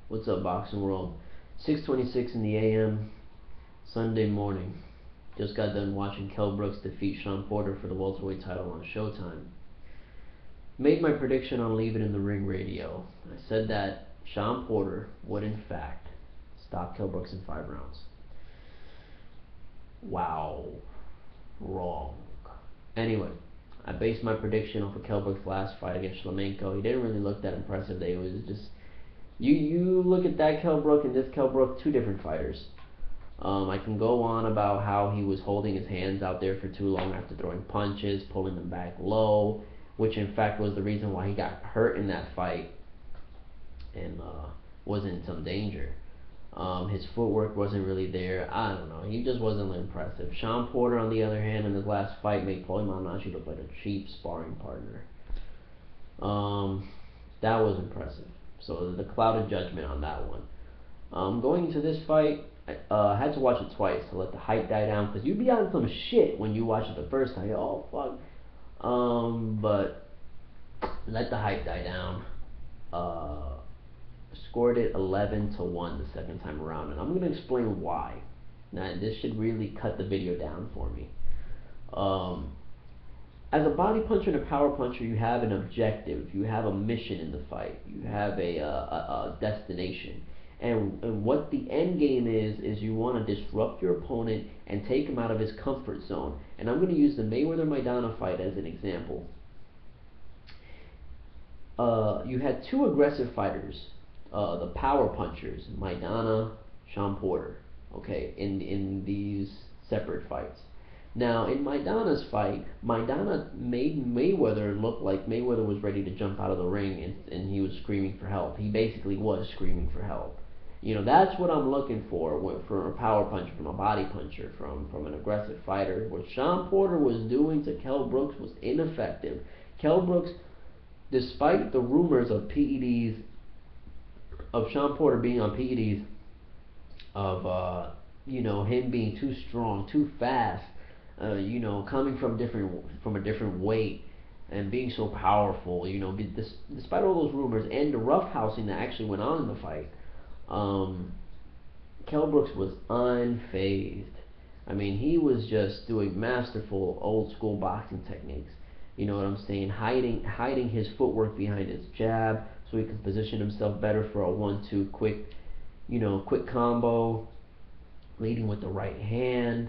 What's up, boxing world? 6:26 in the a.m. Sunday morning. Just got done watching Kell Brooks defeat Shawn Porter for the welterweight title on Showtime. Made my prediction on Leave It in the Ring radio. I said that Shawn Porter would in fact stop Kell Brooks in 5 rounds. Wow, wrong. Anyway, I based my prediction off of Kell Brooks' last fight against Flamenco. He didn't really look that impressive. It was just you look at that Kell Brook and this Kell Brook, two different fighters. I can go on about how he was holding his hands out there for too long after throwing punches, pulling them back low, which in fact was the reason why he got hurt in that fight and was in some danger. His footwork wasn't really there. I don't know. He just wasn't impressive. Shawn Porter, on the other hand, in his last fight, made Paulie Malignaggi look like a cheap sparring partner. That was impressive. So the clouded judgment on that one. Going into this fight, I had to watch it twice to let the hype die down, because you be on some shit when you watch it the first time. Oh fuck. But let the hype die down. Scored it 11-1 the second time around, and I'm gonna explain why. Now this should really cut the video down for me. As a body puncher and a power puncher, you have an objective, you have a mission in the fight, you have a destination. And what the end game is you want to disrupt your opponent and take him out of his comfort zone. And I'm going to use the Mayweather-Maidana fight as an example. You had two aggressive fighters, the power punchers, Maidana, Shawn Porter, okay, in these separate fights. Now, in Maidana's fight, Maidana made Mayweather look like Mayweather was ready to jump out of the ring, and he was screaming for help. He basically was screaming for help. You know, that's what I'm looking for from a power puncher, from a body puncher, from an aggressive fighter. What Shawn Porter was doing to Kell Brooks was ineffective. Kell Brooks, despite the rumors of PEDs, of Shawn Porter being on PEDs, of him being too strong, too fast, coming from a different weight and being so powerful, despite all those rumors and the roughhousing that actually went on in the fight, Kell Brooks was unfazed. I mean, he was just doing masterful old school boxing techniques. You know what I'm saying? Hiding his footwork behind his jab so he could position himself better for a 1-2 quick combo, leading with the right hand.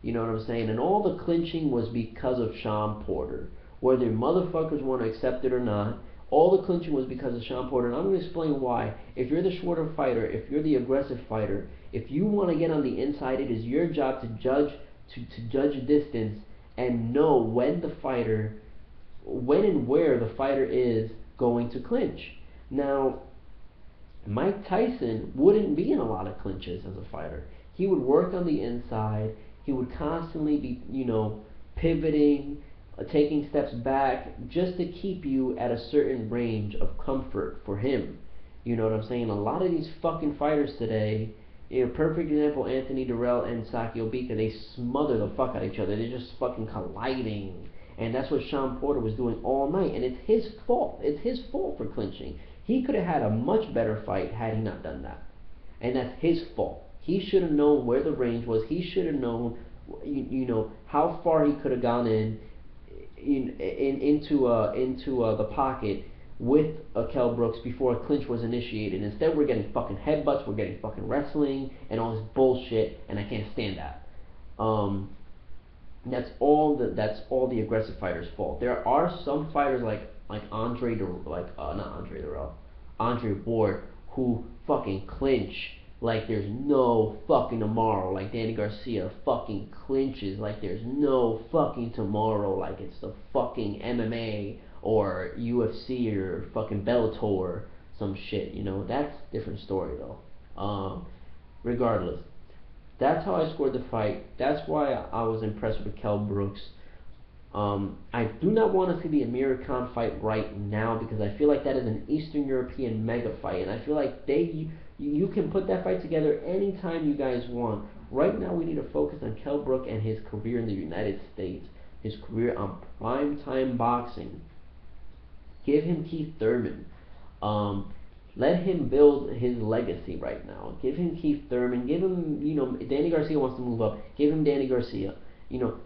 You know what I'm saying? And all the clinching was because of Shawn Porter. Whether motherfuckers want to accept it or not, all the clinching was because of Shawn Porter. And I'm going to explain why. If you're the shorter fighter, if you're the aggressive fighter, if you want to get on the inside, it is your job to judge distance and know when and where the fighter is going to clinch. Now, Mike Tyson wouldn't be in a lot of clinches as a fighter. He would work on the inside. He would constantly be, pivoting, taking steps back, just to keep you at a certain range of comfort for him. You know what I'm saying? A lot of these fucking fighters today, perfect example, Anthony Durrell and Saki Obika, they smother the fuck out of each other. They're just fucking colliding. And that's what Shawn Porter was doing all night. And it's his fault. It's his fault for clinching. He could have had a much better fight had he not done that. And that's his fault. He should have known where the range was. He should have known, how far he could have gone into the pocket with Kell Brooks before a clinch was initiated. Instead, we're getting fucking headbutts, we're getting fucking wrestling, and all this bullshit, and I can't stand that. That's all the aggressive fighters' fault. There are some fighters like Andre Ward, who fucking clinch like there's no fucking tomorrow. Like Danny Garcia fucking clinches like there's no fucking tomorrow. Like it's the fucking MMA or UFC or fucking Bellator, some shit. That's a different story though. Regardless, that's how I scored the fight. That's why I was impressed with Kell Brooks. I do not want to see the Amir Khan fight right now, because I feel like that is an Eastern European mega fight, and I feel like you can put that fight together anytime you guys want. Right now, we need to focus on Kell Brook and his career in the United States, his career on primetime boxing. Give him Keith Thurman. Let him build his legacy right now. Give him Keith Thurman. Give him, Danny Garcia wants to move up. Give him Danny Garcia.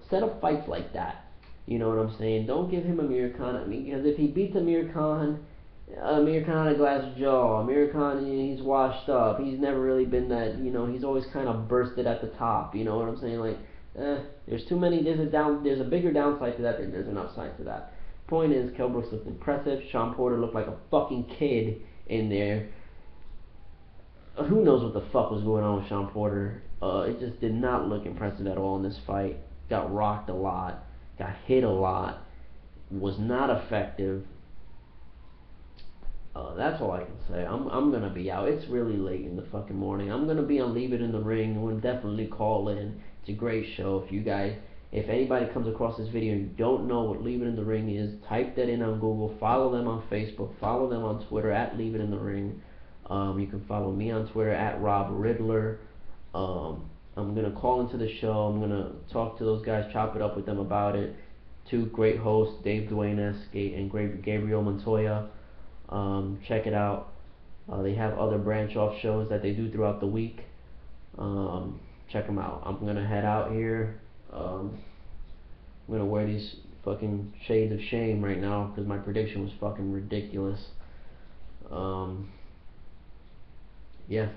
Set up fights like that. You know what I'm saying? Don't give him Amir Khan. I mean, because if he beats Amir Khan had a glass jaw. Amir Khan, he's washed up. He's never really been that. He's always kind of bursted at the top. You know what I'm saying? Like, there's too many. There's a bigger downside to that than there's an upside to that. Point is, Kell Brooks looked impressive. Shawn Porter looked like a fucking kid in there. Who knows what the fuck was going on with Shawn Porter? It just did not look impressive at all in this fight. Got rocked a lot. Got hit a lot. Was not effective. That's all I can say. I'm gonna be out. It's really late in the fucking morning. I'm gonna be on Leave It in the Ring. I'm gonna definitely call in. It's a great show. If anybody comes across this video and you don't know what Leave It in the Ring is, type that in on Google. Follow them on Facebook. Follow them on Twitter at Leave It in the Ring. You can follow me on Twitter at Rob Riddler. I'm gonna call into the show. I'm gonna talk to those guys, chop it up with them about it. Two great hosts, Dave Duenas and Gabriel Montoya. Check it out. They have other branch off shows that they do throughout the week. Check them out. I'm gonna head out here. I'm gonna wear these fucking shades of shame right now because my prediction was fucking ridiculous. Yeah.